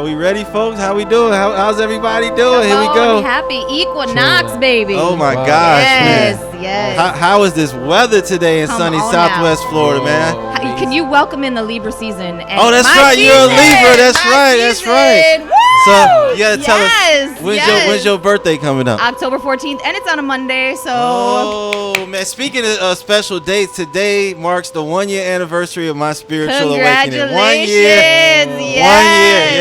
Are we ready, folks? How we doing? How's everybody doing? Here we go. Happy Equinox, baby. Oh my gosh, yes, man. Yes. How is this weather today in sunny Southwest Florida, man? Can you welcome in the Libra season? And oh, that's right. You're a Libra. That's right. That's right. Woo! So you gotta tell us when's your birthday coming up? October 14th, and it's on a Monday. So. Oh man! Speaking of special dates, today marks the 1 year anniversary of my spiritual awakening. 1 year. Yes. 1 year.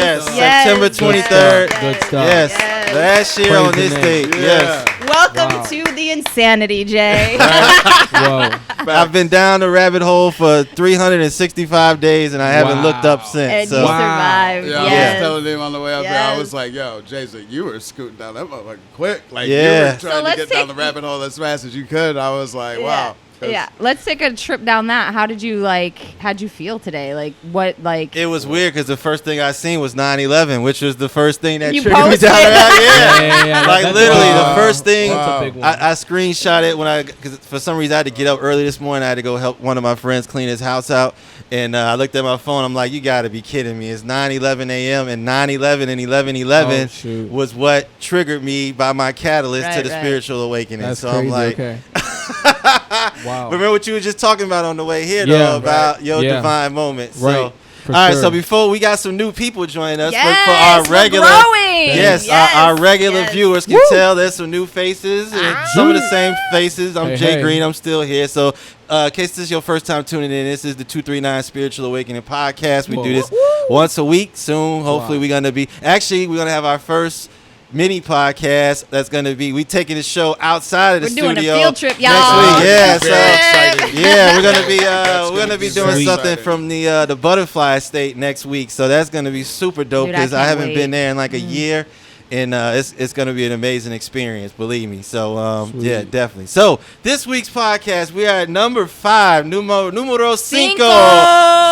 Yes. September 23rd. Good stuff. Yes. Last year on this date. Yes. Welcome to the insanity, Jay. Whoa. I've been down the rabbit hole for 365 days, and I haven't looked up since. And so. you survived. Yeah, yes. I was telling him on the way up there, I was like, yo, Jason, you were scooting down that motherfucker quick. Like, you were trying to get down the rabbit hole as fast as you could. I was like, wow. Yeah, let's take a trip down that. How'd you feel today? It was weird because the first thing I seen was 9/11, which was the first thing that you triggered me posted? down. Yeah. Like literally the first thing. That's a big one. I screenshot it because for some reason I had to get up early this morning. I had to go help one of my friends clean his house out, and I looked at my phone. I'm like, you got to be kidding me! It's 9:11 a.m. and 9/11 and 11/11 was what triggered me by my catalyst to the spiritual awakening. That's so crazy. I'm like, okay. Wow. Remember what you were just talking about on the way here, though, about your divine moment. So, right. all right. So before we got some new people joining us for our regular, our regular viewers can tell there's some new faces, and some of the same faces. I'm Jay Green. I'm still here. So, in case this is your first time tuning in, this is the 239 Spiritual Awakening podcast. We do this once a week. Soon, hopefully, we're gonna have our first mini podcast that's gonna be taking the show outside of the studio. We're doing a field trip, y'all. Next week. We're gonna be doing something from the butterfly estate next week. So that's gonna be super dope because I haven't been there in like a year, and it's gonna be an amazing experience, believe me. So yeah, definitely. So this week's podcast, we are at number 5, numero cinco.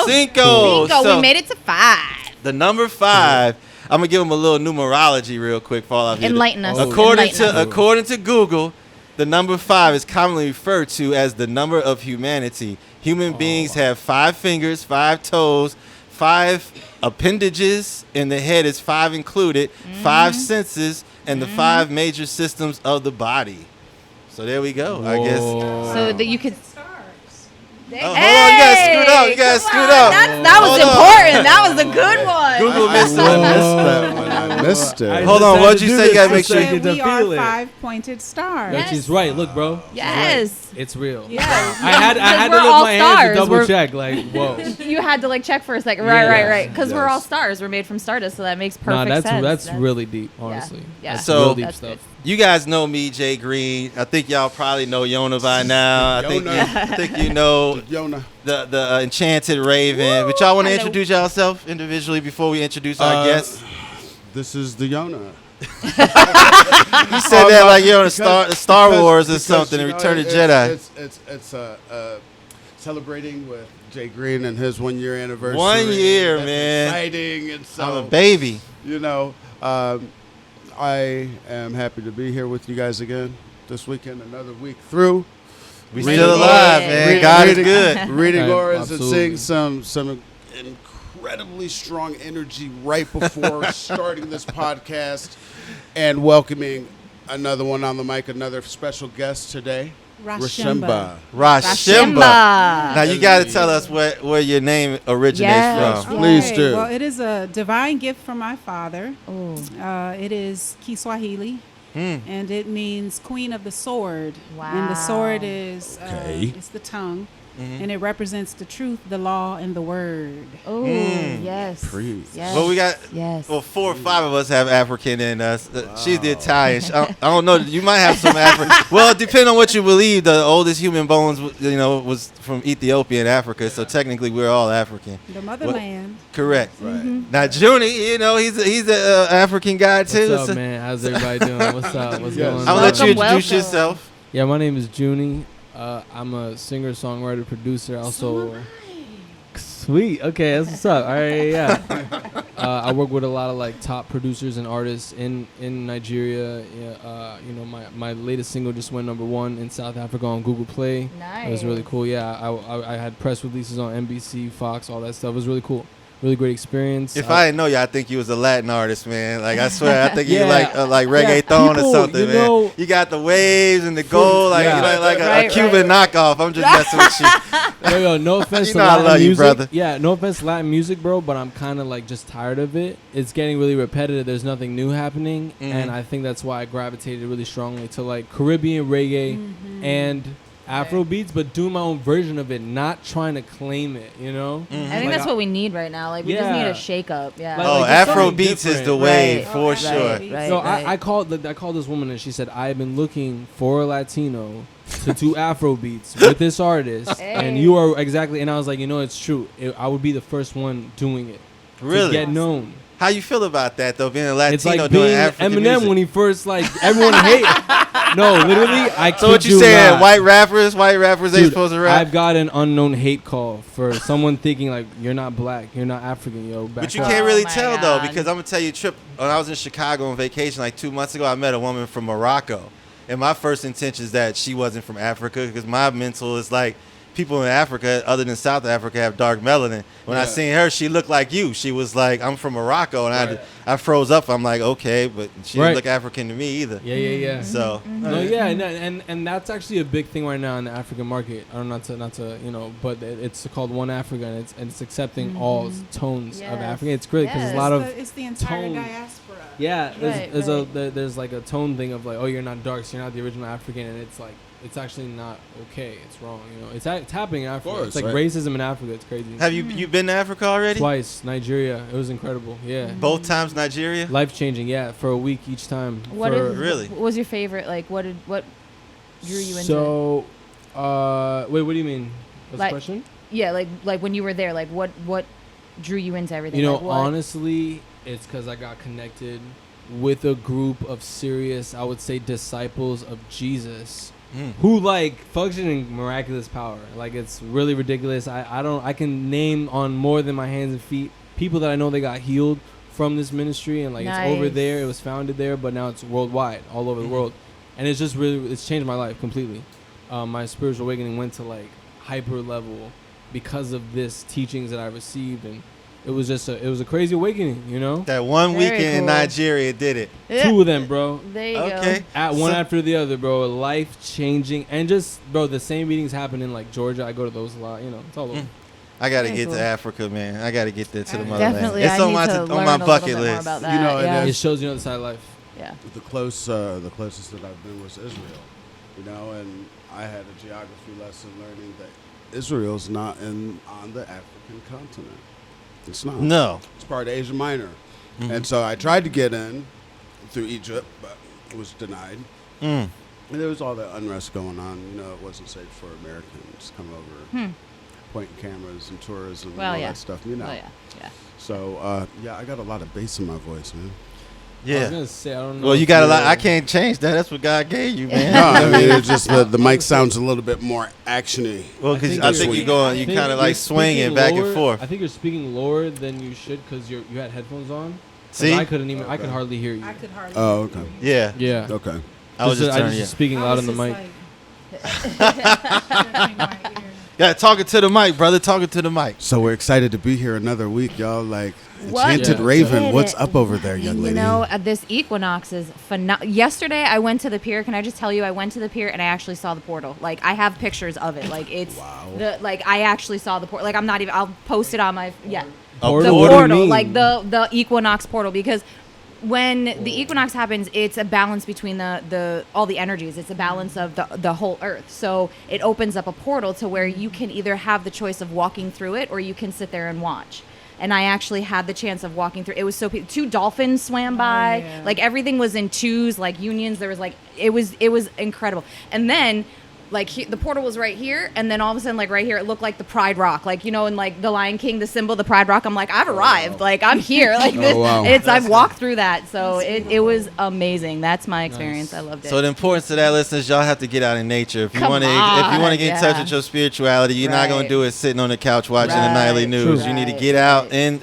So, we made it to 5. The number 5. I'm gonna give them a little numerology real quick. Enlighten us. According to Google, the number 5 is commonly referred to as the number of humanity. Human beings have 5 fingers, 5 toes, 5 appendages, and the head is 5 included, 5 senses, and the 5 major systems of the body. So there we go. I guess. So that you could. Hold on, you guys screwed up. That was important. That was a good one. Google missed that one. I missed it. Hold on, what'd you say? You gotta make sure we are 5-pointed stars. Yes. She's right. Look, bro. Yes. It's real. Yes. I had to lift my hands to double check. Like, whoa. You had to check for a second. Right. Because we're all stars. We're made from stardust, so that makes perfect sense. That's really deep, honestly. Yeah. So real deep stuff. You guys know me, Jay Green. I think y'all probably know Yona by now. I think you know Yona. the Enchanted Raven. But y'all want to introduce yourself individually before we introduce our guests? This is the Yona. You said that like you're on Star Wars or something, and Return of the Jedi. It's celebrating with Jay Green and his 1 year anniversary. 1 year, That's man. Exciting. And so, I'm a baby. You know, I am happy to be here with you guys again this weekend. Another week through. We still alive, man. God is good. Reading auras and absolutely. seeing some incredibly strong energy right before starting this podcast, and welcoming another one on the mic, another special guest today, Rashimba. Now you got to tell us where your name originates from. Please do. Well, it is a divine gift from my father. Oh. It is Kiswahili. And it means Queen of the Sword. Wow. And the sword is it's the tongue. And it represents the truth, the law, and the word. Oh, yes. Preach. Yes. Well, we got 4 or 5 of us have African in us. She's the Italian. I don't know. You might have some African. Well, depending on what you believe, the oldest human bones, was from Ethiopia and Africa. So technically, we're all African. The motherland. Correct. Right. Now, Junie, he's an African guy too. What's up, man? How's everybody doing? What's up? What's going on? I'm gonna let you introduce Welcome. yourself. Yeah, my name is Junie. I'm a singer, songwriter, producer. Also, sweet. Okay, that's what's up. All right, yeah. I work with a lot of top producers and artists in Nigeria. My latest single just went #1 in South Africa on Google Play. Nice. It was really cool. Yeah, I had press releases on NBC, Fox, all that stuff. It was really cool. really great experience. If I didn't know you, I think you was a Latin artist, man. Like I swear, I think you like reggaeton or something, man. You got the waves and the gold, like like a Cuban knockoff. I'm just messing with you. Yo, no offense to Latin music. You, brother. Yeah, no offense to Latin music, bro, but I'm kind of like just tired of it. It's getting really repetitive. There's nothing new happening, and I think that's why I gravitated really strongly to like Caribbean reggae and Afro beats, but do my own version of it, not trying to claim it, you know? I think that's what we need right now. Like, we just need a shake up. Yeah. Afro beats is the way for sure. So I called this woman and she said, I've been looking for a Latino to do Afro beats with this artist. And you are exactly, and I was like, it's true. I would be the first one doing it. Really? To get known. How you feel about that though? Being a Latino it's like doing being African Eminem music? when he first everyone hate. No, literally, So what you saying? White rappers ain't supposed to rap. I've got an unknown hate call for someone thinking like you're not black, you're not African, yo. But you can't really tell though, because I'm gonna tell you, Trip. When I was in Chicago on vacation like 2 months ago, I met a woman from Morocco, and my first intention is that she wasn't from Africa, because my mental is like, people in Africa, other than South Africa, have dark melanin. When I seen her, she looked like you. She was like, I'm from Morocco, and I froze up. I'm like, okay, but she didn't look African to me either. Yeah. So and that's actually a big thing right now in the African market. I don't know, not to but it's called One Africa, and it's accepting all tones of Africa. It's great because a lot of it's the entire diaspora. Yeah, there's like a tone thing of like, oh, you're not dark, so you're not the original African, and it's like, it's actually not okay. It's wrong, It's happening in Africa. It's like racism in Africa. It's crazy. Have you been to Africa already? Twice. Nigeria. It was incredible. Yeah. Both times Nigeria? Life changing. Yeah, for a week each time. Really? What was your favorite? Like, what drew you into it? So, wait, what do you mean? What's the question? Yeah, like when you were there, like what drew you into everything? Honestly, it's because I got connected with a group of serious, I would say, disciples of Jesus. Who function in miraculous power. Like, it's really ridiculous. I can name on more than my hands and feet people that I know they got healed from this ministry, and it's over there. It was founded there, but now it's worldwide, all over the world, and it's just it's changed my life completely. My spiritual awakening went to hyper level because of this teachings that I received, and it was just a crazy awakening, That one weekend in Nigeria did it. 2 of them, bro. There you go. One after the other, bro. Life changing, and just, bro, the same meetings happen in Georgia. I go to those a lot. It's all over. I gotta get to Africa, man. I gotta get there to the motherland. Definitely, it's on my bucket list. It shows you the other side of life. Yeah. The closest that I've been was Israel, and I had a geography lesson learning that Israel's not on the African continent. It's not. No. It's part of Asia Minor. And so I tried to get in through Egypt, but was denied. And there was all that unrest going on. It wasn't safe for Americans to come over, pointing cameras and tourism and all that stuff. So, I got a lot of bass in my voice, man. Yeah. I was gonna say, I don't know. Well, you got a lot. I can't change that. That's what God gave you, man. No, I mean, it's just the mic sounds a little bit more actiony. Well, because I think you kind of swinging back and forth. I think you're speaking lower than you should because you had headphones on. See, I could hardly hear you. I could hardly. Oh, okay. Yeah. Okay. I was just speaking loud on the mic. Yeah, talking to the mic, brother. Talking to the mic. So we're excited to be here another week, y'all. Enchanted Raven, what's up over there, young lady? This equinox is phenomenal. Yesterday, I went to the pier. Can I just tell you, I went to the pier and I actually saw the portal. I have pictures of it. It's I actually saw the portal. I'm not even. I'll post it on my the portal, the equinox portal, because when the equinox happens, it's a balance between the all the energies. It's a balance of the whole earth. So it opens up a portal to where you can either have the choice of walking through it, or you can sit there and watch. And I actually had the chance of walking through. It was so 2 dolphins swam by. Everything was in twos, unions. There was it was incredible. And then the portal was right here, and then all of a sudden, right here, it looked like the Pride Rock, in The Lion King, the symbol, the Pride Rock. I'm like, I've arrived, I'm here, I've walked through that, so it was amazing. That's my experience. I loved it. So the importance of that, listeners, y'all have to get out in nature if you want to get in touch with your spirituality. You're not gonna do it sitting on the couch watching the nightly news. You need to get out in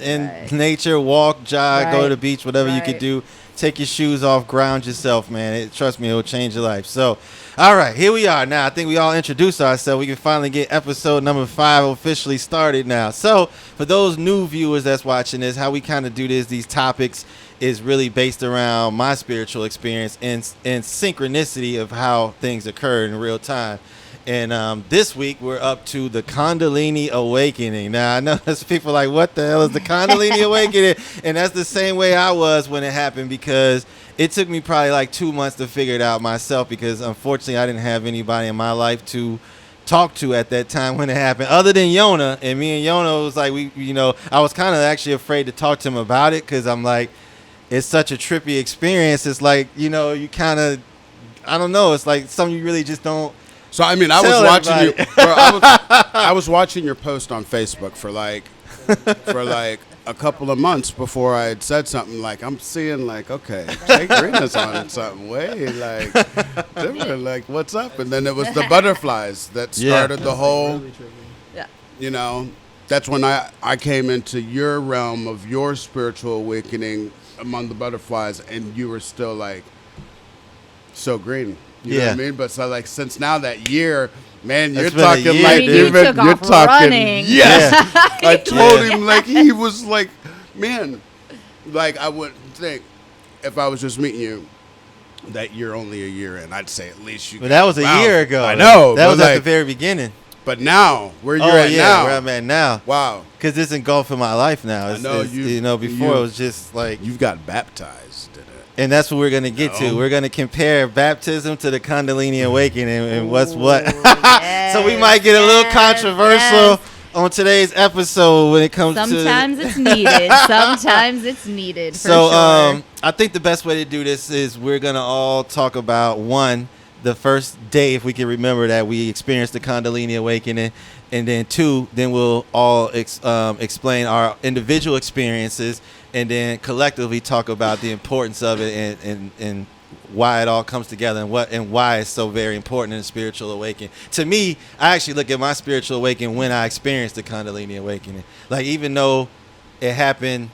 nature, walk, jog, go to the beach, whatever you could do. take your shoes off, ground yourself, man. Trust me, it will change your life. So, all right, here we are now. I think we all introduced ourselves. We can finally get episode number 5 officially started now. So, for those new viewers that's watching this, how we kind of do these topics is really based around my spiritual experience and synchronicity of how things occur in real time. And this week, we're up to the Kundalini Awakening. Now, I know there's people like, what the hell is the Kundalini Awakening? And that's the same way I was when it happened, because it took me probably like 2 months to figure it out myself, because unfortunately, I didn't have anybody in my life to talk to at that time when it happened, other than Yona. And me and Yona was like, I was kind of actually afraid to talk to him about it, because I'm like, it's such a trippy experience. It's like, you kind of, I don't know. It's like something you really just don't. So I mean, I was watching you. I was watching your post on Facebook for like a couple of months before I had said something. Like, I'm seeing like, okay, Jay Green is on something way like different. Like, what's up? And then it was the butterflies that started the whole. Yeah. That's when I came into your realm of your spiritual awakening among the butterflies, and you were still like so green. You know what I mean? But so like since now that year, man, you're talking like you're talking running. Yes. Yeah. I told him like he was like, man, like I wouldn't think if I was just meeting you that you're only a year in. I'd say at least you. But that was a year ago. I know. That was at the very beginning. But now, where you're at now. Where I'm at now. Wow. Because it's engulfing my life now. I know before it was just like. You've got baptized. And that's what we're going to get to. We're going to compare baptism to the Kundalini Awakening and what's what. Yes, so we might get a little controversial on today's episode when it comes Sometimes it's needed. Sometimes it's needed. So sure. I think the best way to do this is we're going to all talk about, one, the first day, if we can remember that we experienced the Kundalini Awakening. And then 2, then we'll all explain our individual experiences, and then collectively talk about the importance of it and why it all comes together and why it's so very important in the spiritual awakening. To me, I actually look at my spiritual awakening when I experienced the Kundalini Awakening. Like, even though it happened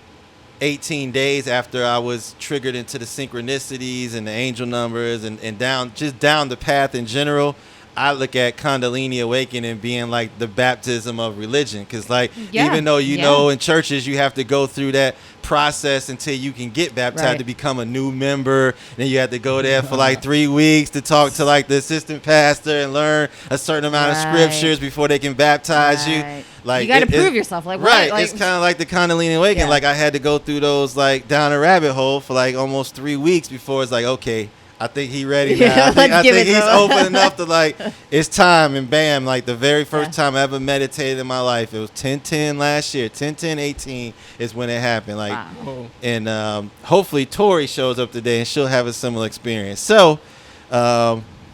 18 days after I was triggered into the synchronicities and the angel numbers and down the path in general, I look at Kundalini Awakening being like the baptism of religion. Because even though know in churches you have to go through that process until you can get baptized to become a new member. Then you have to go there for like 3 weeks to talk to like the assistant pastor and learn a certain amount of scriptures before they can baptize you. Like, you got to prove yourself. Like, right. Like, it's kind of like the Kundalini Awakening. Like, I had to go through those like down a rabbit hole for like almost 3 weeks before it's like, okay, I think he's ready now. I think he's open enough to like, it's time, and bam, like the very first time I ever meditated in my life, it was 10/10 last year. 10/10/18 is when it happened. Like, and hopefully Tori shows up today and she'll have a similar experience. So,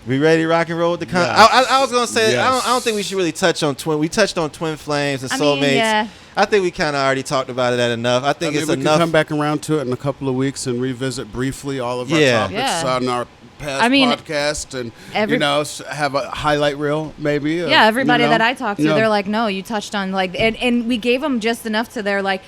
we ready to rock and roll with the I was gonna say I don't think we should really touch on twin. We touched on twin flames and soulmates. I think we kind of already talked about it enough. I think it's we enough. Can come back around to it in a couple of weeks and revisit briefly all of our topics on our past podcast, and have a highlight reel maybe. Everybody that I talked to, they're like, no, you touched on like, and we gave them just enough to their like,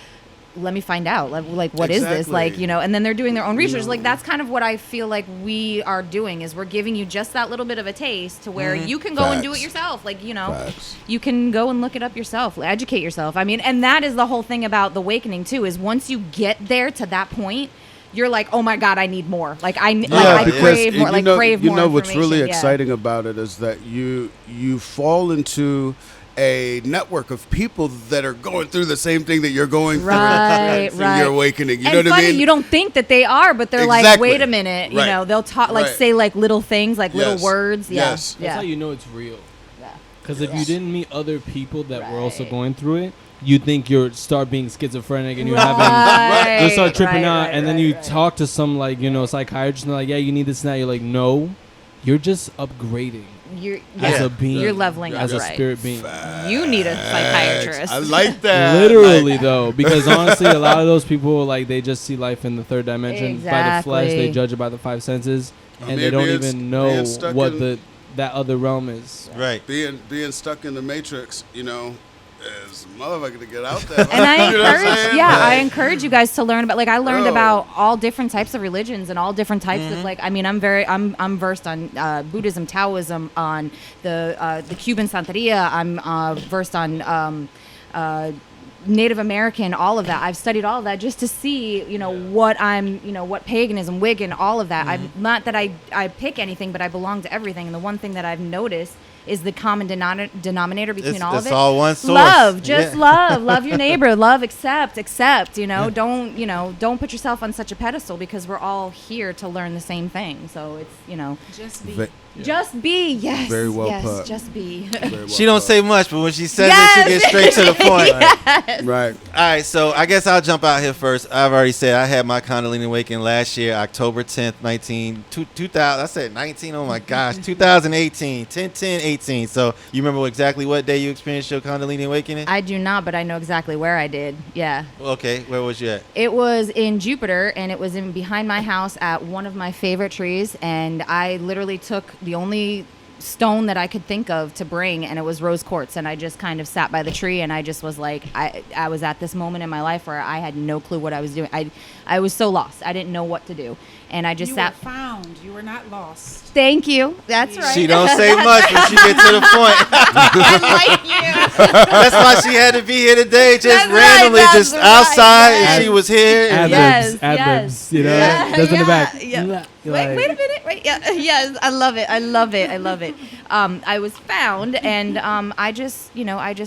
let me find out, like what is this, like, and then they're doing their own research. Like, that's kind of what I feel like we are doing, is we're giving you just that little bit of a taste to where you can go and do it yourself. Like, you can go and look it up yourself, educate yourself. I mean, and that is the whole thing about the awakening too, is once you get there to that point, you're like, oh my God, I need more. Like, I crave more. Like, crave more. What's really exciting about it is that you fall into a network of people that are going through the same thing that you're going through. Right. Your awakening. You know what I mean? You don't think that they are, but they're like, wait a minute. They'll talk, like, say like little things, like little words. Yes. That's how you know it's real. Yeah. Because if you didn't meet other people that were also going through it, you think you'll start being schizophrenic and you'll start tripping out, and then you talk to some like psychiatrist and they're like, yeah, you need this and that. You're like, no, you're just upgrading. As a being, you're leveling as up, a spirit being. You need a psychiatrist. I like that. Literally, though, because honestly, a lot of those people, like, they just see life in the third dimension by the flesh. They judge it by the five senses, and they don't even know what that other realm is. Right. Being stuck in the matrix, is motherfucker to get out there. And I encourage, I Like, encourage you guys to learn about. Like I learned about all different types of religions and all different types of like. I mean, I'm versed on Buddhism, Taoism, on the Cuban Santeria. I'm versed on Native American, all of that. I've studied all of that just to see, what what paganism, Wiccan, all of that. I'm not that I pick anything, but I belong to everything. And the one thing that I've noticed is the common denominator between all of it. It's all one source. Love, just love your neighbor, love, accept. Don't put yourself on such a pedestal because we're all here to learn the same thing. So it's, just be. Just be, yes. Very well put. Just be. She don't say much, but when she says it, she gets straight to the point. Right. All right, so I guess I'll jump out here first. I've already said I had my Kundalini Awakening last year, October 10th, 2000. I said 19, oh my gosh, 2018, 10/10/18. So you remember exactly what day you experienced your Kundalini Awakening? I do not, but I know exactly where I did. Yeah. Okay, where was you at? It was in Jupiter, and it was in behind my house at one of my favorite trees, and I literally took the only stone that I could think of to bring, and it was rose quartz, and I just kind of sat by the tree, and I just was like, I was at this moment in my life where I had no clue what I was doing. I was so lost. I didn't know what to do, and I just sat. You were found. You were not lost. Thank you. That's right. She don't say much when she gets to the point. I like you. That's why she had to be here today, just That's randomly, right, just that's outside, right. and she was here. And Yes, ad-libs, yes. That's in the back. Yeah. Like- Wait a minute. Wait. Yeah. Yes. I love it. I was found, and I just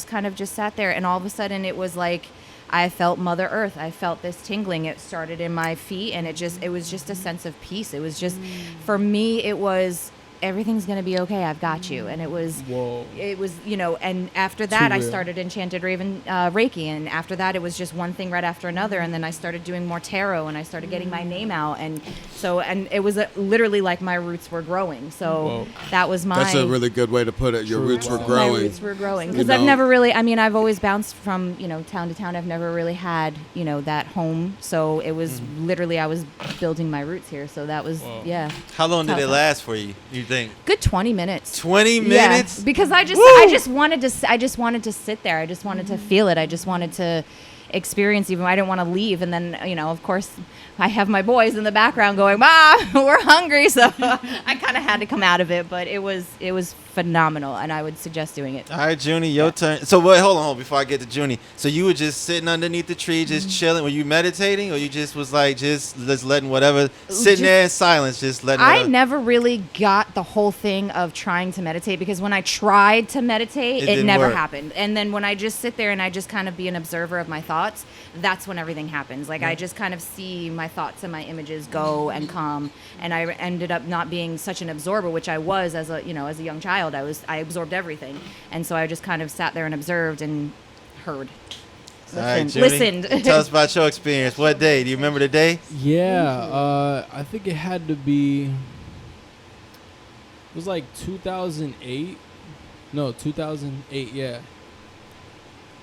kind of just sat there, and all of a sudden it was like I felt Mother Earth. I felt this tingling. It started in my feet, and it was just a sense of peace. It was just, for me, it was, everything's going to be okay. I've got you. And it was, and after that, I started Enchanted Raven Reiki. And after that, it was just one thing right after another. And then I started doing more tarot, and I started getting my name out. And it was literally like my roots were growing. So that was That's a really good way to put it. Your roots were growing. My roots were growing. Because I've never really, I've always bounced from, town to town. I've never really had, that home. So it was literally, I was building my roots here. So that was, How long did it last for you? You think? Good 20 minutes. 20 minutes? Yeah, because I just wanted to sit there. I just wanted to feel it. I just wanted to experience even. I didn't want to leave. And then, of course, I have my boys in the background going, "Mom, we're hungry." So I kind of had to come out of it, but it was phenomenal, and I would suggest doing it. All right, Junie, your turn. So wait, hold on before I get to Junie. So you were just sitting underneath the tree, just chilling. Were you meditating, or you just was like just letting whatever, sitting there in silence, just letting I never really got the whole thing of trying to meditate, because when I tried to meditate, it never happened. And then when I just sit there and I just kind of be an observer of my thoughts, that's when everything happens. Like I just kind of see my thoughts and my images go and come, and I ended up not being such an absorber, which I was as a young child. I absorbed everything, and so I just kind of sat there and observed and heard. Listened. Tell us about your experience. What day? Do you remember the day? Yeah, I think it had to be. It was like 2008. No, 2008. Yeah.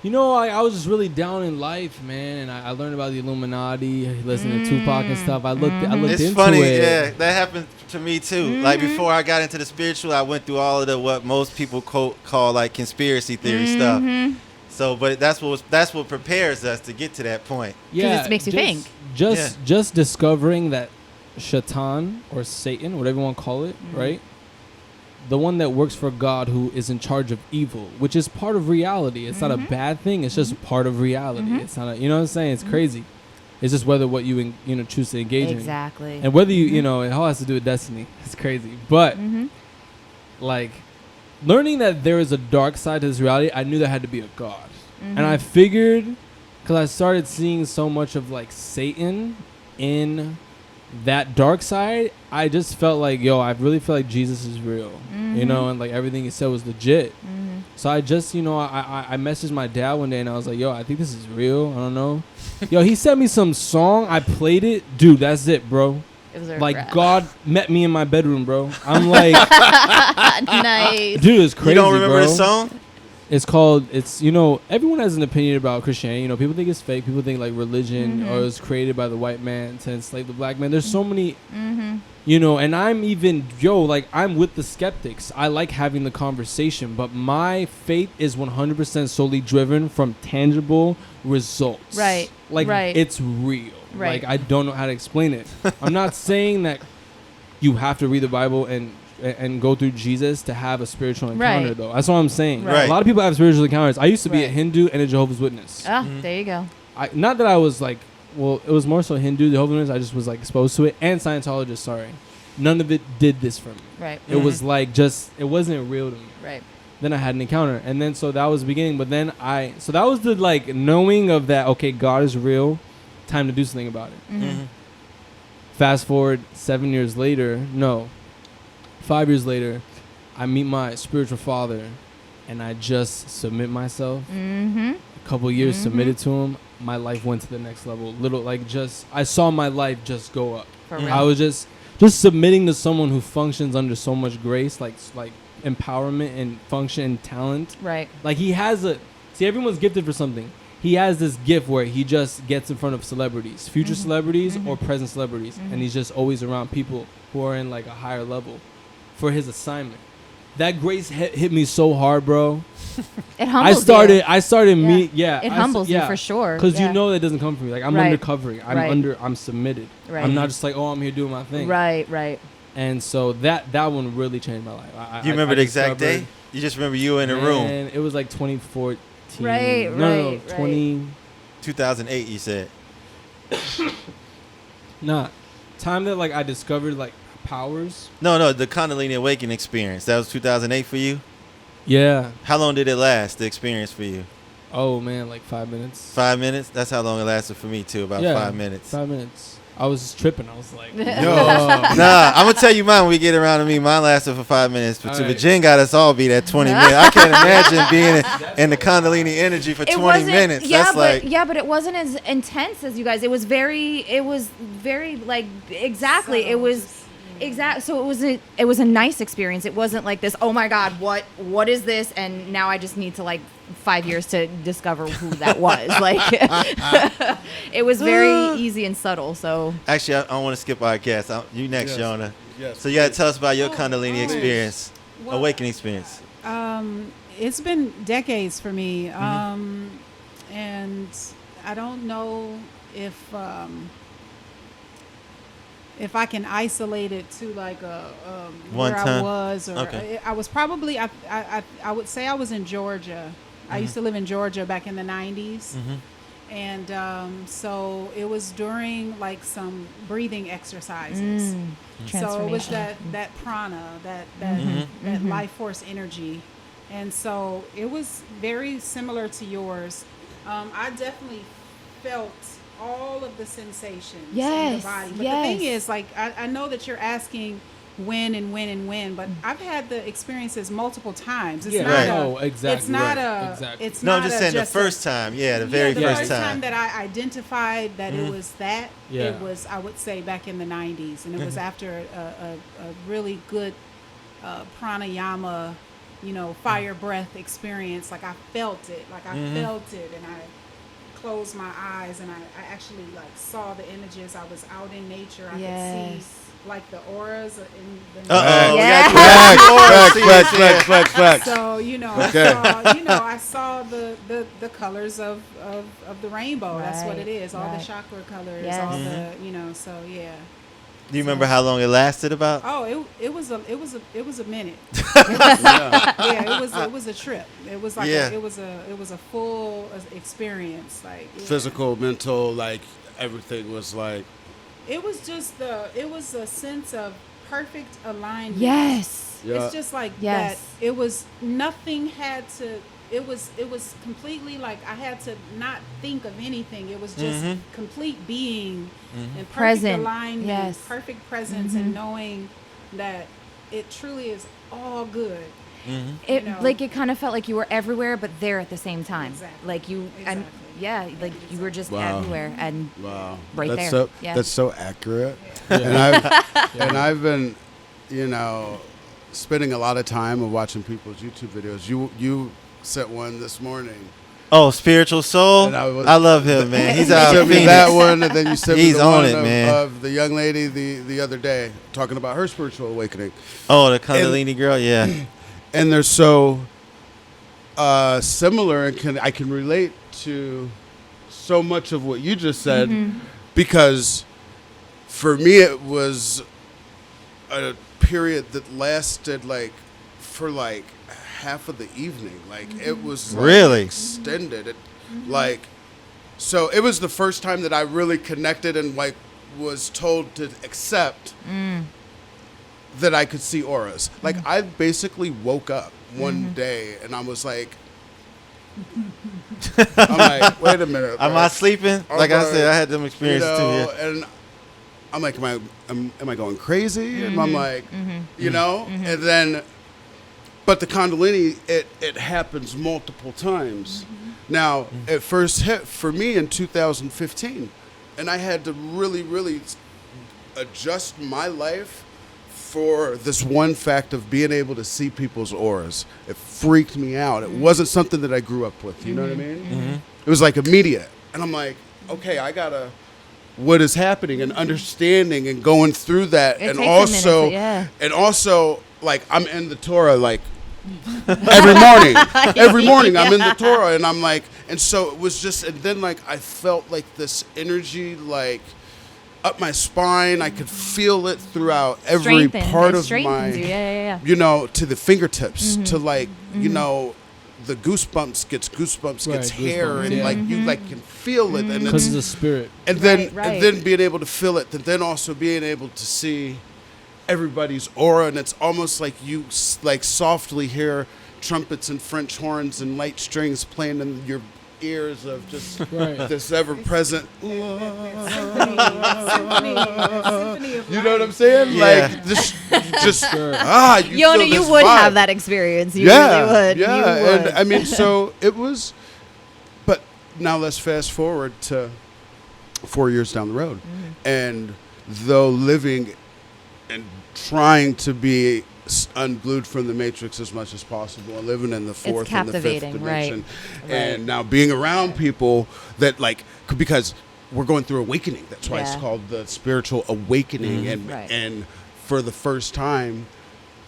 I was just really down in life, man, and I learned about the Illuminati, listening to Tupac and stuff. I looked It's into funny, it. yeah, that happened to me too. Like before I got into the spiritual, I went through all of the what most people call like conspiracy theory stuff. So, but that's what prepares us to get to that point. Yeah, it makes you think. Just discovering that Shaitan or Satan, whatever you want to call it, right? The one that works for God, who is in charge of evil, which is part of reality. It's not a bad thing. It's just part of reality. It's not, you know what I'm saying? It's crazy. It's just whether what you choose to engage in. Exactly. And whether it all has to do with destiny. It's crazy. But like learning that there is a dark side to this reality, I knew there had to be a God. And I figured, because I started seeing so much of like Satan in that dark side, I just felt like, I really feel like Jesus is real, and like everything he said was legit. So I just, I messaged my dad one day and I was like, I think this is real. I don't know. He sent me some song. I played it. Dude, that's it, bro. It was like God met me in my bedroom, bro. I'm like, nice. Dude, it's crazy, You don't remember bro. the song? It's called. It's, you know, everyone has an opinion about Christianity. You know, people think it's fake. People think like religion or it was created by the white man to enslave the black man. There's so many. You know, and I'm even, like, I'm with the skeptics. I like having the conversation, but my faith is 100% solely driven from tangible results. Right. Like, it's real. Right. Like, I don't know how to explain it. I'm not saying that you have to read the Bible and go through Jesus to have a spiritual encounter, though. That's what I'm saying. Right. A lot of people have spiritual encounters. I used to be a Hindu and a Jehovah's Witness. There you go. Not that I was like, well, it was more so Hindu, Jehovah's Witness. I just was like exposed to it, and Scientologist. Sorry, none of it did this for me. Right. It was like it wasn't real to me. Right. Then I had an encounter, and then so that was the beginning. But then so that was the like knowing of that. Okay, God is real. Time to do something about it. Fast forward 5 years later, I meet my spiritual father, and I just submit myself. A couple years submitted to him. My life went to the next level. I saw my life just go up. I was just submitting to someone who functions under so much grace, like empowerment and function and talent. Right. Like he has everyone's gifted for something. He has this gift where he just gets in front of celebrities, future celebrities or present celebrities, and he's just always around people who are in like a higher level for his assignment. That grace hit me so hard, bro. It humbles you. I started It humbles you for sure. Because you know that doesn't come from me. Like I'm undercovering. I'm submitted. Right. I'm not just like, I'm here doing my thing. Right. And so that one really changed my life. You remember the exact day? You just remember you were in the room. And it was like 2014. Right. 2008, you said. Time that like I discovered like powers. No, the Kundalini Awakening experience. That was 2008 for you? Yeah. How long did it last, the experience for you? Oh, man, like 5 minutes. 5 minutes? That's how long it lasted for me, too, about 5 minutes. 5 minutes. I was just tripping. I was like, Nah, I'm going to tell you mine when we get around to me. Mine lasted for 5 minutes, but Jen got us all beat at 20 minutes. I can't imagine being in the Kundalini energy for 20 minutes. Yeah, but it wasn't as intense as you guys. It was very like, exactly. It was... Exactly. So it was a nice experience. It wasn't like this, oh my God, what is this? And now I just need to like 5 years to discover who that was. Like it was very easy and subtle. So actually, I want to skip our guest. You next, Jonah. Yes. So you got to tell us about your Kundalini experience, awakening experience. It's been decades for me, and I don't know if I can isolate it to like where I was, or I was probably I would say I was in Georgia. I used to live in Georgia back in the 90s, and so it was during like some breathing exercises. So it was that prana, that life force energy, and so it was very similar to yours. I definitely felt all of the sensations in the body. But the thing is, like, I know that you're asking when, but I've had the experiences multiple times. It's not exactly. It's not It's not I'm just saying the first time. Yeah, the very first time that I identified that it was that. It was, I would say, back in the 90s, and it was after a really good pranayama, fire breath experience. Like I felt it. And I closed my eyes, and I actually like saw the images. I was out in nature. I could see like the auras in the Flex. So I saw the colors of the rainbow. Right. That's what it is. All the chakra colors. All the So yeah. Do you remember how long it lasted about? Oh, it was a minute. It was a trip. It was like it was a full experience, like physical, mental, like everything was like. It was just it was a sense of perfect alignment. Yes. Yeah. It's just like that. It was nothing had to. It was completely like I had to not think of anything. It was just complete being and perfect alignment, perfect presence, and knowing that it truly is all good. It like it kind of felt like you were everywhere, but there at the same time. Exactly. Like you and like you were just everywhere and right that's there. That's so accurate. And I've been, spending a lot of time of watching people's YouTube videos. sent one this morning. Oh, Spiritual Soul. I love him, man. He's out. You sent me that one, and then you sent me the on one it, man. of the young lady the other day talking about her spiritual awakening. Oh, the Kundalini girl, yeah. And they're so similar, and I can relate to so much of what you just said, because for me it was a period that lasted for half of the evening. It was really extended. So it was the first time that I really connected and was told to accept that I could see auras. I basically woke up one day and I was like, I'm like, wait a minute. Am I sleeping? I said, I had them experiences too. Yeah. And I'm like, am I going crazy? And I'm like, and then, but the Kundalini, it happens multiple times. Now, it first hit for me in 2015, and I had to really, really adjust my life for this one fact of being able to see people's auras. It freaked me out. It wasn't something that I grew up with. You know what I mean? It was immediate. And I'm like, okay, I gotta, what is happening and understanding and going through that. And also, I'm in the Torah, every morning. Every morning I'm in the Torah, and I'm like, and so it was just, and then I felt this energy up my spine. I could feel it throughout every part of my, to the fingertips, to the goosebumps gets hair, and you can feel it, and because of the spirit, and then being able to feel it, and then also being able to see everybody's aura, and it's almost like you softly hear trumpets and French horns and light strings playing in your ears of just this ever-present. You know what I'm saying? Yeah. Yona, you would vibe. have that experience. You really would. Yeah, you would. And I mean, so it was. But now let's fast forward to 4 years down the road, and though living and trying to be unglued from the matrix as much as possible, and living in the fourth and the fifth dimension, and now being around people that because we're going through awakening. That's why it's called the spiritual awakening, and for the first time,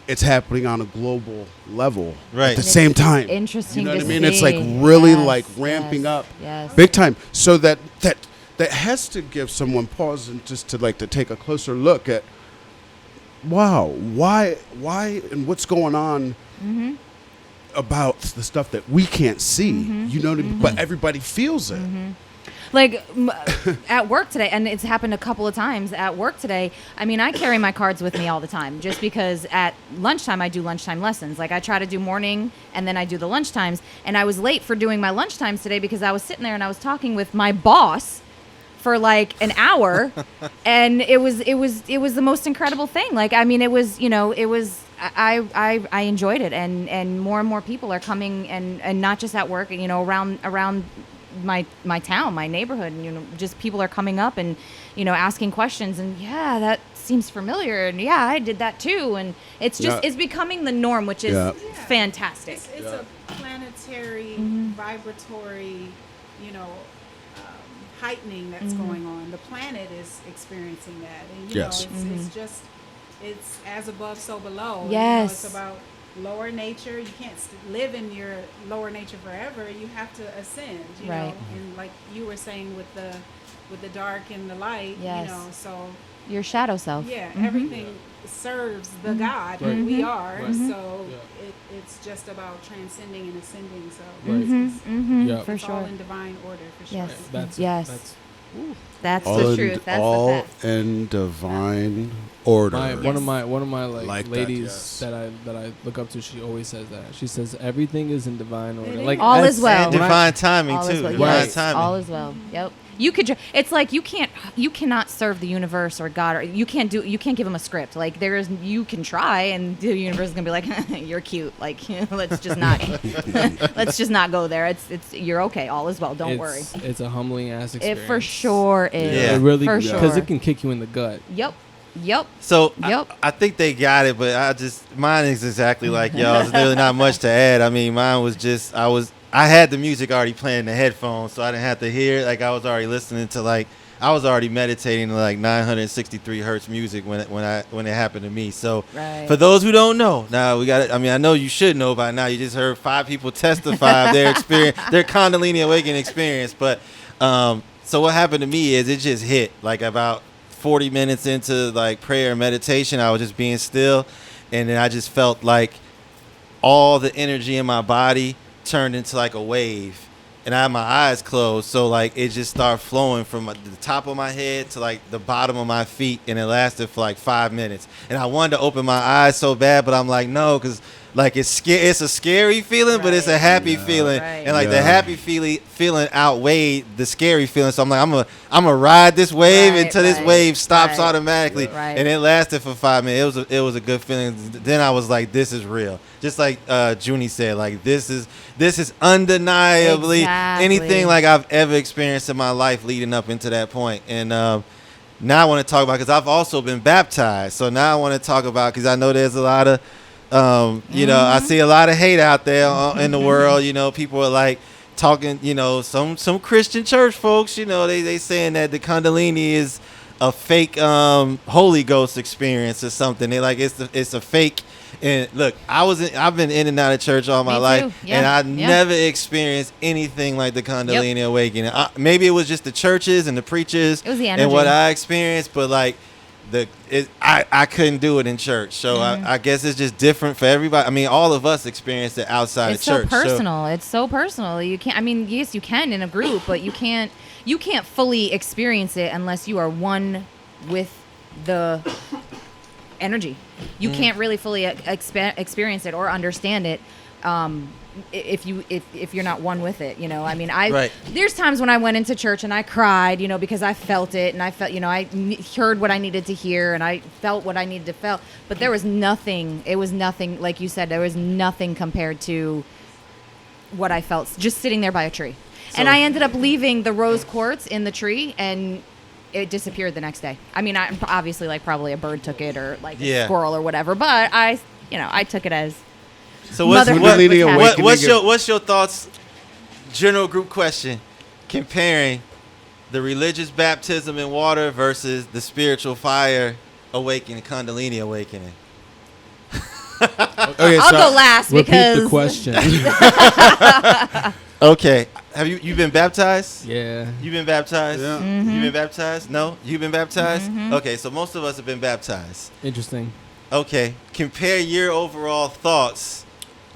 it's happening on a global level at the same time. Interesting. You know what I mean? See. It's really ramping up big time. So that has to give someone pause and just to take a closer look at, wow, why, and what's going on about the stuff that we can't see, you know what I mean? But everybody feels it. At work today, and it's happened a couple of times at work today. I mean, I carry my cards with me all the time, just because at lunchtime I do lunchtime lessons. I try to do morning, and then I do the lunchtimes. And I was late for doing my lunchtimes today because I was sitting there and I was talking with my boss for an hour, and it was the most incredible thing. It was I enjoyed it, and more people are coming, and not just at work, around my town, my neighborhood, and just people are coming up and asking questions, and that seems familiar, and I did that too, and it's just it's becoming the norm, which is fantastic. It's a planetary, vibratory, heightening that's going on. The planet is experiencing that, and it's as above, so below. Yes, it's about lower nature. You can't live in your lower nature forever. You have to ascend, you know. And like you were saying with the dark and the light, so your shadow self. Everything serves the God who we are. So it's just about transcending and ascending. So for it's sure, all in divine order, for sure. That's the truth. That's all the fact. in divine order. One of my ladies that I look up to, she always says that. She says everything is in divine order. All is well. And divine timing all too. Is well. Divine timing. All is well. Yep. You could. It's you cannot serve the universe or God, or you can't give them a script. You can try, and the universe is gonna be like, you're cute. Let's just not go there. It's you're okay. All is well. Don't worry. It's a humbling ass experience. It for sure is. Yeah. It really, for sure, because it can kick you in the gut. Yep. Yep. So I think they got it, but mine is exactly like y'all. There's really not much to add. I mean, mine was just I had the music already playing in the headphones, so I didn't have to hear it. Like I was already listening to I was already meditating to 963 hertz music when it happened to me. So for those who don't know, now we got it. I mean, I know you should know by now. You just heard 5 people testify of their experience, their Kundalini awakening experience. But so what happened to me is it just hit about 40 minutes into prayer and meditation. I was just being still, and then I just felt like all the energy in my body turned into a wave, and I had my eyes closed, so it just started flowing from the top of my head to the bottom of my feet, and it lasted for 5 minutes. And I wanted to open my eyes so bad, but I'm no, because it's a scary feeling, but it's a happy feeling, and the happy feeling outweighed the scary feeling. So I'm I'm gonna ride this wave until this wave stops automatically, and it lasted for 5 minutes. It was a good feeling. Then I was this is real, just like Junie said, this is undeniably anything I've ever experienced in my life leading up into that point. And now I want to talk about, because I've also been baptized. So now I want to talk about, because I know there's a lot of I see a lot of hate out there in the world. People are talking, some Christian church folks, they saying that the Kundalini is a fake Holy Ghost experience or something. They it's a fake. And look, I've been in and out of church all my life, and I never experienced anything like the Kundalini awakening. Maybe it was just the churches and the preachers it was the energy. And what I experienced, but I couldn't do it in church. So I guess it's just different for everybody. I mean, all of us experience it outside of church. It's so personal. It's so personal. You can't. I mean, yes, you can in a group, but you can't fully experience it unless you are one with the energy. You can't really fully experience it or understand it if you're not one with it. I mean, there's times when I went into church and I cried, because I felt it, and I felt, I heard what I needed to hear, and I felt what I needed to feel. But there was nothing. It was nothing, like you said. There was nothing compared to what I felt just sitting there by a tree. And I ended up leaving the rose quartz in the tree, and it disappeared the next day. I mean, I obviously probably a bird took it, or a squirrel or whatever. But I took it as. So what's your thoughts? General group question, comparing the religious baptism in water versus the spiritual fire awakening, Kundalini awakening. Okay, I'll go last because. Repeat the question. Okay. Have you been baptized? Yeah. You've been baptized? Yeah. Mm-hmm. You've been baptized? No? You've been baptized? Mm-hmm. Okay, so most of us have been baptized. Interesting. Okay. Compare your overall thoughts,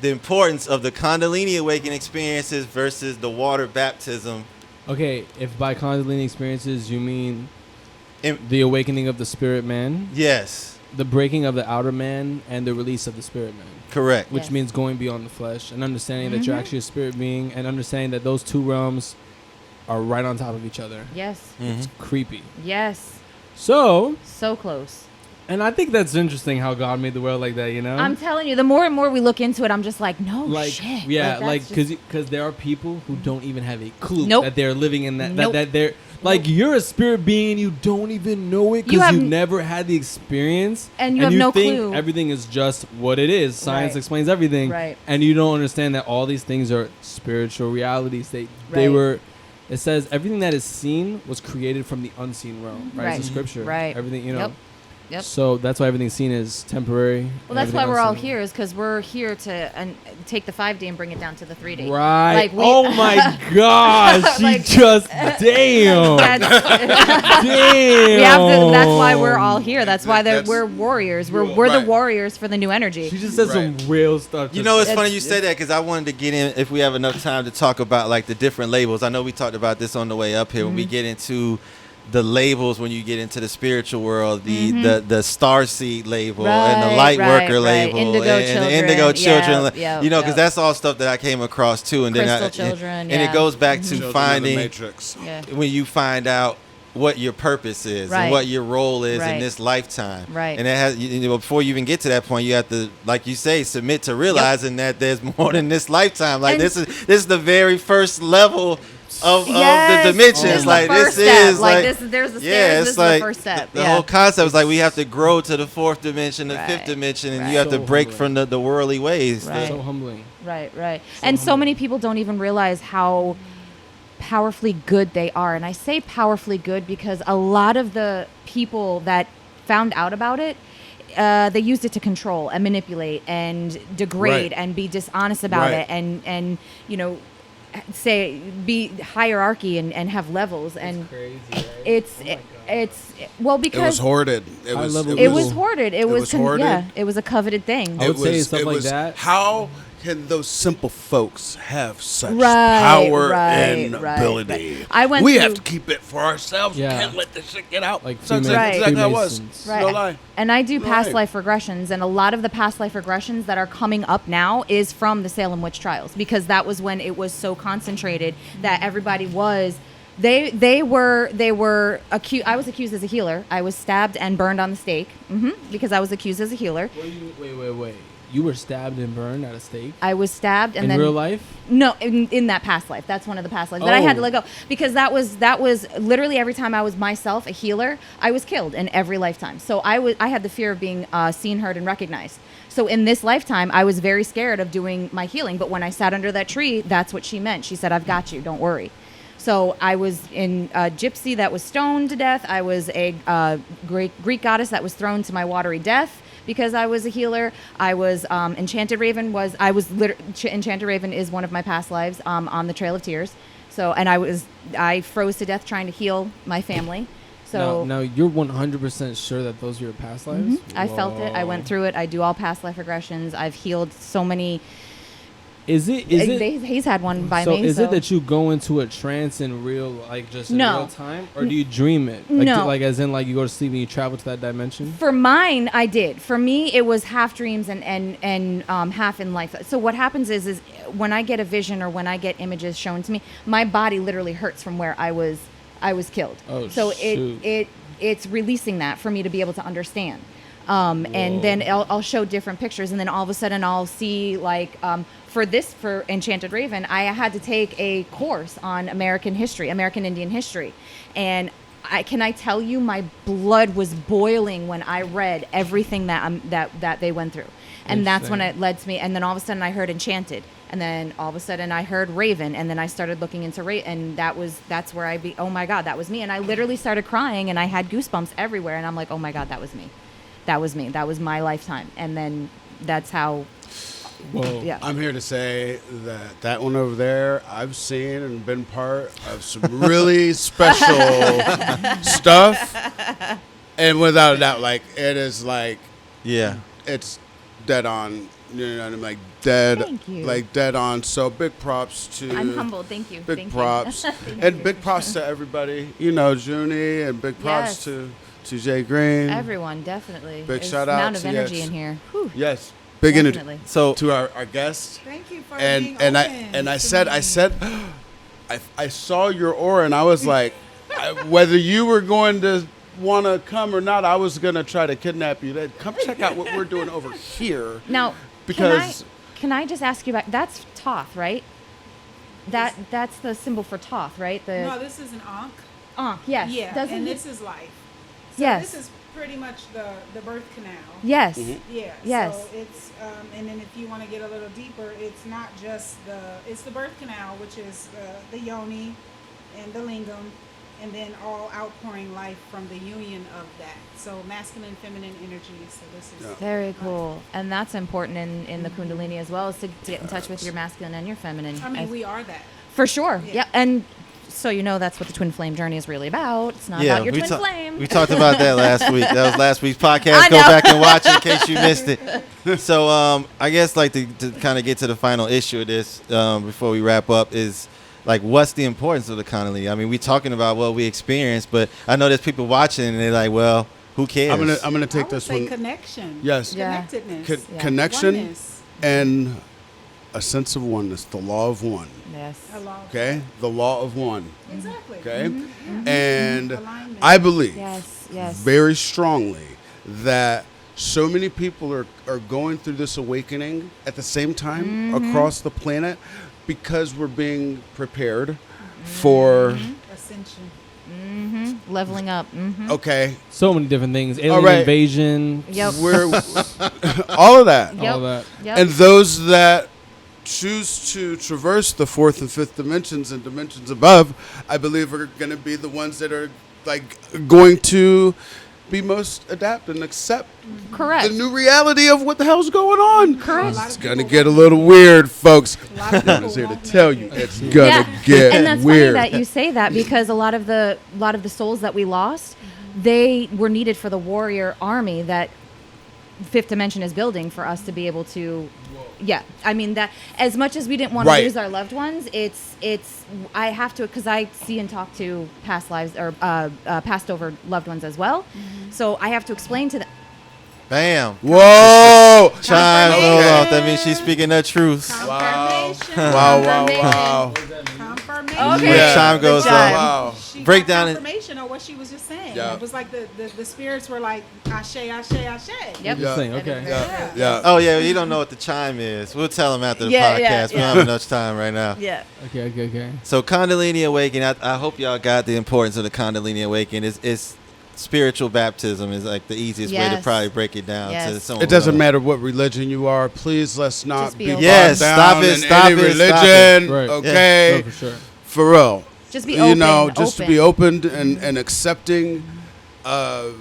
the importance of the Kundalini awakening experiences versus the water baptism. Okay, if by Kundalini experiences you mean the awakening of the spirit man? Yes. The breaking of the outer man and the release of the spirit man. Correct. Which means going beyond the flesh and understanding that you're actually a spirit being, and understanding that those two realms are right on top of each other. Yes. It's creepy. Yes. So close. And I think that's interesting how God made the world like that, I'm telling you, the more and more we look into it, I'm just shit. Yeah, because there are people who don't even have a clue Nope. that they're living in that, Nope. that they're, you're a spirit being, you don't even know it because you've never had the experience. And you have no clue. Everything is just what it is. Science explains everything. Right. And you don't understand that all these things are spiritual realities. They were, it says everything that is seen was created from the unseen realm. Right? It's a scripture. Right. Everything, Yep. So that's why everything's seen as temporary. Well, that's why we're all here, is because we're here to take the 5D and bring it down to the 3D. Right. Oh my gosh. Damn. Damn. That's why we're all here. That's why we're warriors. We're the warriors for the new energy. She just said some real stuff. It's funny you say that, because I wanted to get in, if we have enough time, to talk about the different labels. I know we talked about this on the way up here when we get into the labels, when you get into the spiritual world, the starseed label and the light worker label and the indigo children, because that's all stuff that I came across too. And Crystal children, and it goes back to finding Matrix. When you find out what your purpose is and what your role is in this lifetime. Right. And it has, before you even get to that point, you have to, like you say, submit to realizing that there's more than this lifetime. This is the very first level of the dimensions. Like this is like this. There's the stairs. This is the first step. The whole concept is like we have to grow to the fourth dimension, the fifth dimension, and you have to break from the worldly ways. Right. So humbling. Right. And so many people don't even realize how powerfully good they are. And I say powerfully good because a lot of the people that found out about it, they used it to control and manipulate and degrade and be dishonest about it and say be hierarchy and have levels. And crazy, right? it's well, because it was hoarded. It was hoarded. It was hoarded. It was a coveted thing. I would say stuff like that. How can those simple folks have such power and ability? We have to keep it for ourselves. Yeah. We can't let this shit get out. Like exactly how it was. Right. No lie. And I do past life regressions, and a lot of the past life regressions that are coming up now is from the Salem witch trials, because that was when it was so concentrated that everybody was. They were accused. I was accused as a healer. I was stabbed and burned on the stake because I was accused as a healer. Wait. You were stabbed and burned at a stake? I was stabbed and in real life? No, in that past life. That's one of the past lives that I had to let go, because that was literally every time I was myself a healer, I was killed in every lifetime. So I had the fear of being seen, heard, and recognized. So in this lifetime, I was very scared of doing my healing. But when I sat under that tree, that's what she meant. She said, "I've got you. Don't worry." So I was in a gypsy that was stoned to death. I was a Greek goddess that was thrown to my watery death because I was a healer. I was Enchanted Raven. Enchanted Raven is one of my past lives on the Trail of Tears. So, and I froze to death trying to heal my family. So now you're 100% sure that those are your past lives? I felt it. I went through it. I do all past life regressions. I've healed so many. He's had one by me. So is it that you go into a trance in real, like just in real time, or do you dream it? Like, no. Like as in like you go to sleep and you travel to that dimension? For mine, I did. For me, it was half dreams and half in life. So what happens is when I get a vision or when I get images shown to me, my body literally hurts from where I was killed. Oh, so shoot. it's releasing that for me to be able to understand. And then I'll show different pictures, and then all of a sudden I'll see like for Enchanted Raven, I had to take a course on American Indian history, and I tell you, my blood was boiling when I read everything that they went through, and that's when it led to me. And then all of a sudden I heard Enchanted, and then all of a sudden I heard Raven, and then I started looking into Raven, and that's where oh my God, that was me, and I literally started crying, and I had goosebumps everywhere, and I'm like, oh my God, that was me. That was me. That was my lifetime. And then that's how. Whoa. Yeah. I'm here to say that one over there, I've seen and been part of some really special stuff. And without a doubt, like, it is like. Yeah. It's dead on. You know what I mean? Like, dead. Thank you. Like, dead on. So, big props to. I'm humbled. Thank you. Big props. And big props to everybody. You know, Junie, and big props to Jay Green. Everyone, definitely. Big There's shout out amount of to energy in here. Whew. Yes. Big Definitely. energy. So to our guest. Thank you for and being open I said I saw your aura, and I was like, whether you were going to want to come or not, I was going to try to kidnap you. Come check out what we're doing over here. Now, because can I just ask you about, that's Thoth, right? That's the symbol for Thoth, right? No, this is an Ankh. Ankh, yes. Yeah, and this is life. So yes. This is pretty much the birth canal. Yes. Mm-hmm. Yeah. Yes. So it's and then if you want to get a little deeper, it's not just it's the birth canal, which is the yoni and the lingam, and then all outpouring life from the union of that. So masculine, feminine energy. So this is very cool, and that's important in the Kundalini as well, is to get in touch with your masculine and your feminine. I mean, we are that. For sure. Yeah. And so that's what the twin flame journey is really about. It's not about your twin flame. We talked about that last week. That was last week's podcast. Go back and watch it in case you missed it. So I guess like to kind of get to the final issue of this before we wrap up is like, what's the importance of the Kundalini? I mean, we're talking about what we experienced, but I know there's people watching and they're like, well, who cares? I'm gonna take this one. Connection. Yes. Connectedness. Connection. Oneness. And a sense of oneness, the law of one. Yes. Okay? The law of one. Exactly. Okay? Mm-hmm. And alignment. I believe yes. very strongly that so many people are going through this awakening at the same time across the planet because we're being prepared for Ascension. Leveling up. okay, So many different things. Alien right. invasion. Yep. we're all of that. Yep. All that. Yep. And those that choose to traverse the fourth and fifth dimensions and dimensions above, I believe are going to be the ones that are like going to be most adapt and accept Correct. the new reality of what the hell's going on. Correct. It's going to get a little weird, folks. A lot of I'm people just here to won't tell make you, it. it's going to get and that's weird. funny that you say that because a lot of the souls that we lost, they were needed for the warrior army that Fifth Dimension is building for us to be able to. Yeah, I mean that as much as we didn't want Right. to lose our loved ones, it's I have to because I see and talk to past lives or passed over loved ones as well, so I have to explain to them. Bam. Whoa! Chime Confirmation. goes off. That means she's speaking the truth. Confirmation. Wow. Confirmation. Okay. Yeah. Chime goes Good off. job. Wow. She Break got down it. confirmation of what she was just saying. Yeah. It was like the spirits were like ashe, ashe, ashe. Yep. Yeah. Thing. Okay. Yeah. Yeah. Oh yeah, you don't know what the chime is. We'll tell him after the Yeah, podcast. yeah, We don't have enough time right now. Yeah. Okay. So Kundalini Awakening, I hope y'all got the importance of the Kundalini Awakening. It's spiritual baptism is like the easiest way to Yes. probably break it down. Yes. To someone It doesn't who knows. matter what religion you are. Please, let's not Just be be open. bogged Yes, down stop it, in stop any it, stop religion. it. Right. Okay, No, for sure. for real. Just be You open. know, just to be open. open and accepting of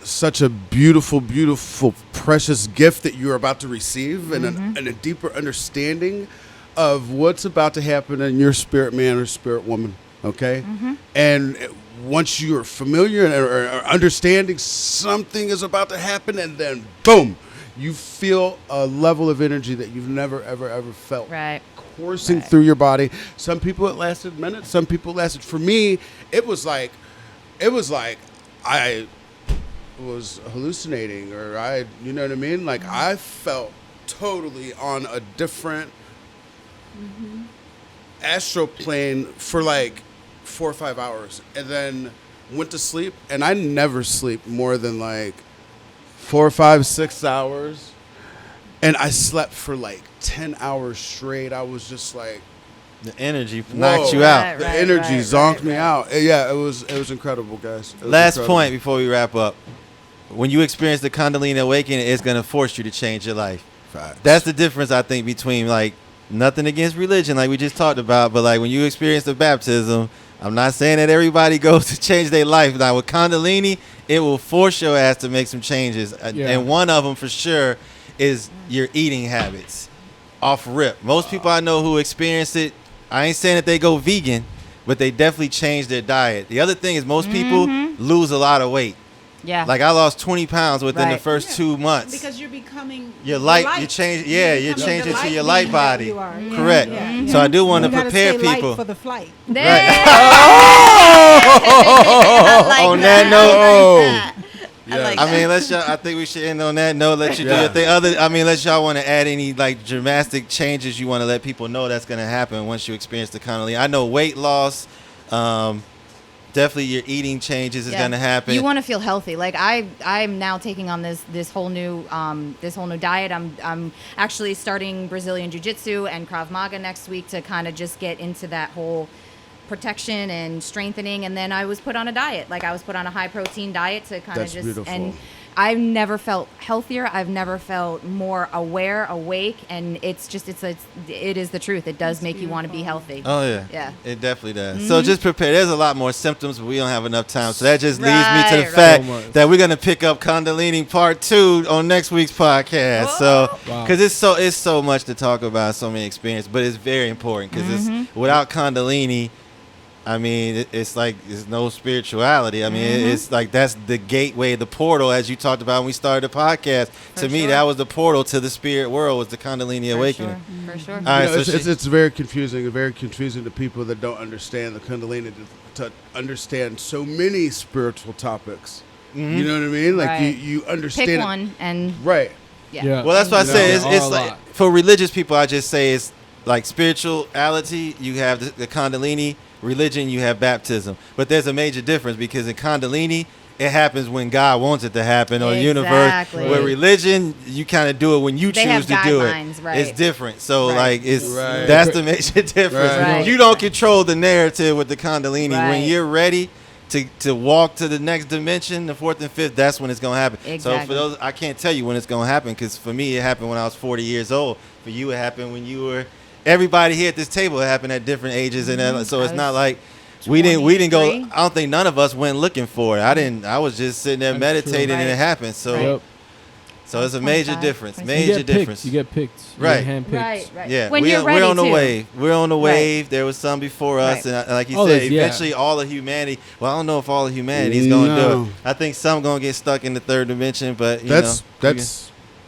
such a beautiful, beautiful, precious gift that you're about to receive, and, and a deeper understanding of what's about to happen in your spirit man or spirit woman. Okay, and once you're familiar or understanding something is about to happen, and then boom, you feel a level of energy that you've never ever felt Right. coursing through your body. Some people it lasted minutes, some people lasted. For me, it was like I was hallucinating, or you know what I mean? Like I felt totally on a different astral plane for like 4 or 5 hours, and then went to sleep. And I never sleep more than like 4, 5, 6 hours. And I slept for like 10 hours straight. I was just like, The energy whoa. knocks you out. Right, The right, energy right, zonked right, me right. out. Yeah, it was incredible, guys. It was Last incredible. point before we wrap up. When you experience the Kundalini Awakening, it's going to force you to change your life. Facts. That's the difference, I think, between like nothing against religion, like we just talked about, but like when you experience the baptism, I'm not saying that everybody goes to change their life. Now with Kundalini, it will force your ass to make some changes, and one of them for sure is your eating habits. Off rip, most people I know who experience it, I ain't saying that they go vegan, but they definitely change their diet. The other thing is most people lose a lot of weight. Yeah. Like I lost 20 pounds within the Right. first 2 months. Because you're becoming Your the light, you change, yeah, you're becoming changing the to your being light that body. you are. Yeah, Correct. yeah, So I do want to You gotta prepare stay light people. for the flight. There. On that note, Yeah. I mean, I think we should end on that note. Let you do Yeah. your thing. Unless y'all want to add any like dramatic changes you want to let people know that's gonna happen once you experience the Kundalini. I know weight loss, definitely your eating changes is gonna happen. You want to feel healthy. Like I'm now taking on this whole new diet. I'm actually starting Brazilian Jiu-Jitsu and Krav Maga next week to kind of just get into that whole protection and strengthening. And then I was put on a diet. Like I was put on a high protein diet to kind of That's just beautiful. and I've never felt healthier. I've never felt more aware, awake, and it is the truth. It does make you want to be healthy. Oh yeah, Yeah. it definitely does. So just prepare. There's a lot more symptoms, but we don't have enough time. So that just leads me to Right, the right. fact So much. that we're gonna pick up Kundalini Part 2 on next week's podcast. So Wow. because it's so much to talk about, so many experiences, but it's very important because it's without Kundalini. I mean, it's like there's no spirituality. I mean, it's like that's the gateway, the portal, as you talked about when we started the podcast. For To me, sure. that was the portal to the spirit world, was the Kundalini Awakening. For sure. All right, You know, so it's very confusing to people that don't understand the Kundalini to understand so many spiritual topics. You know what I mean? Like Right. you understand Pick it- one and right? yeah. Well, that's what I You say. know, It's there are a like lot. for religious people, I just say it's like spirituality. You have the Kundalini. Religion, you have baptism. But there's a major difference because in Kundalini, it happens when God wants it to happen, or the universe. With religion, you kind of do it when you choose to do it. Right. It's different. So like that's the major difference. Right. You don't control the narrative with the Kundalini. When you're ready to walk to the next dimension, the fourth and fifth, that's when it's gonna happen. Exactly. So for those, I can't tell you when it's gonna happen, because for me it happened when I was 40 years old. For you, it happened when you were. Everybody here at this table, it happened at different ages, and so it's not like. We didn't go. I don't think none of us went looking for it. I was just sitting there meditating, and it happened. So, so it's a major difference. Major difference. You get picked. Right. Right. Yeah. When you're ready we're on the to. wave. We're on the wave. There was some before us, and like you said, eventually all of humanity. Well, I don't know if all of humanity is going to do it. I think some going to get stuck in the third dimension, but that's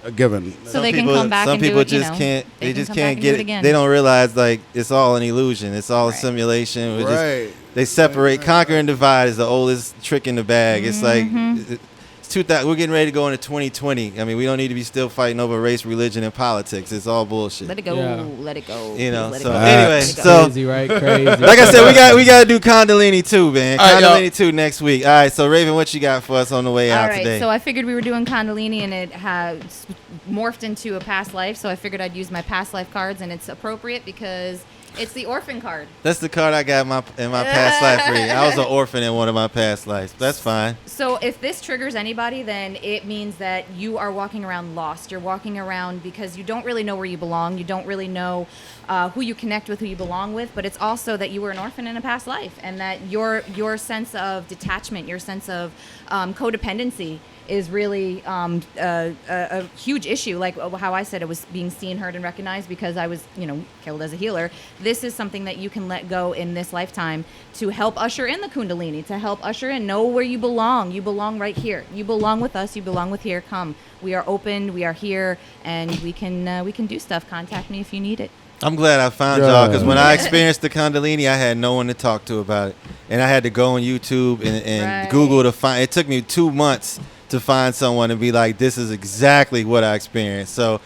a given. So they can come back. Some people just can't. They just can't get it. They don't realize like it's all an illusion. It's all a simulation. They separate. Conquer and divide is the oldest trick in the bag. It's like it's 2000. We're getting ready to go into 2020. I mean, we don't need to be still fighting over race, religion, and politics. It's all bullshit. Let it go. Yeah. Let it go. You know. Let So it go. anyway, so crazy, right? Crazy. Like I said, we got to do Kundalini too, man. Kundalini 2 next week. All right. So Raven, what you got for us on the way out today? All right. So I figured we were doing Kundalini, and it has morphed into a past life. So I figured I'd use my past life cards, and it's appropriate because it's the orphan card. That's the card I got in my past life for you. I was an orphan in one of my past lives. That's fine. So if this triggers anybody, then it means that you are walking around lost. You're walking around because you don't really know where you belong. You don't really know who you connect with, who you belong with. But it's also that you were an orphan in a past life, and that your sense of detachment, your sense of codependency is really a huge issue. Like how I said, it was being seen, heard, and recognized because I was, killed as a healer. This is something that you can let go in this lifetime to help usher in the Kundalini, to help usher in, know where you belong. You belong right here. You belong with us. You belong with here. Come. We are open. We are here, and we can do stuff. Contact me if you need it. I'm glad I found y'all, because when I experienced the Kundalini, I had no one to talk to about it, and I had to go on YouTube and Google to find. It took me 2 months to find someone and be like, this is exactly what I experienced. So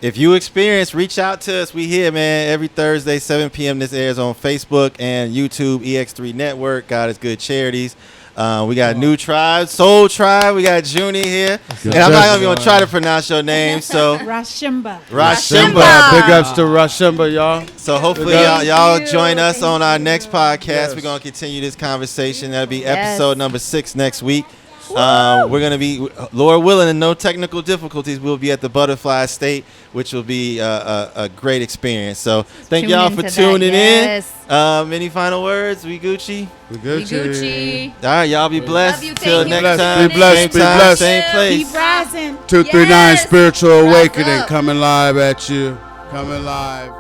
if you experience, reach out to us. We here, man, every Thursday, 7 p.m. This airs on Facebook and YouTube, EX3 Network, God is Good Charities. We got New Tribe, Soul Tribe. We got Junie here. And I'm not even going to try to pronounce your name. So Rashimba. Big ups to Rashimba, y'all. So hopefully y'all join us on our next podcast. Yes. We're going to continue this conversation. That'll be episode number 6 next week. We're going to be, Lord willing, and no technical difficulties, we'll be at the Butterfly Estate, which will be a great experience. So thank y'all for tuning in. Any final words? We Gucci? We Gucci. All right, y'all be blessed. Till next time. Be blessed. Same place. Keep rising. 239 Spiritual Awakening coming live at you. Coming live.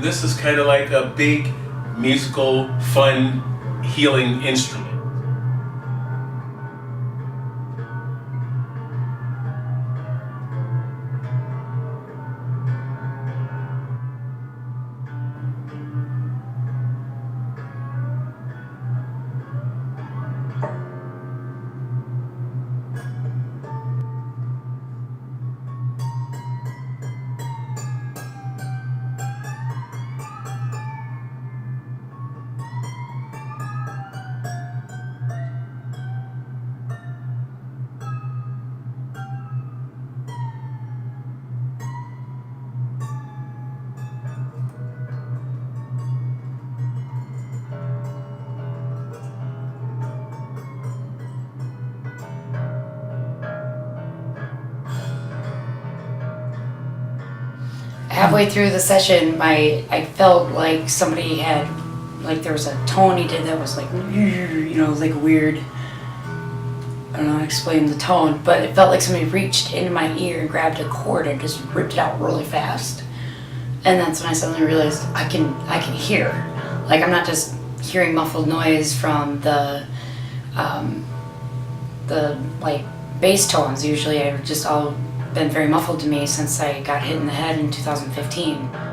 And this is kind of like a big musical, fun, healing instrument. Halfway through the session, I felt like somebody had, like there was a tone he did that was like, you know, like weird. I don't know how to explain the tone, but it felt like somebody reached into my ear and grabbed a cord and just ripped it out really fast. And that's when I suddenly realized I can hear. Like I'm not just hearing muffled noise from the like bass tones. Usually I've just all been very muffled to me since I got hit in the head in 2015.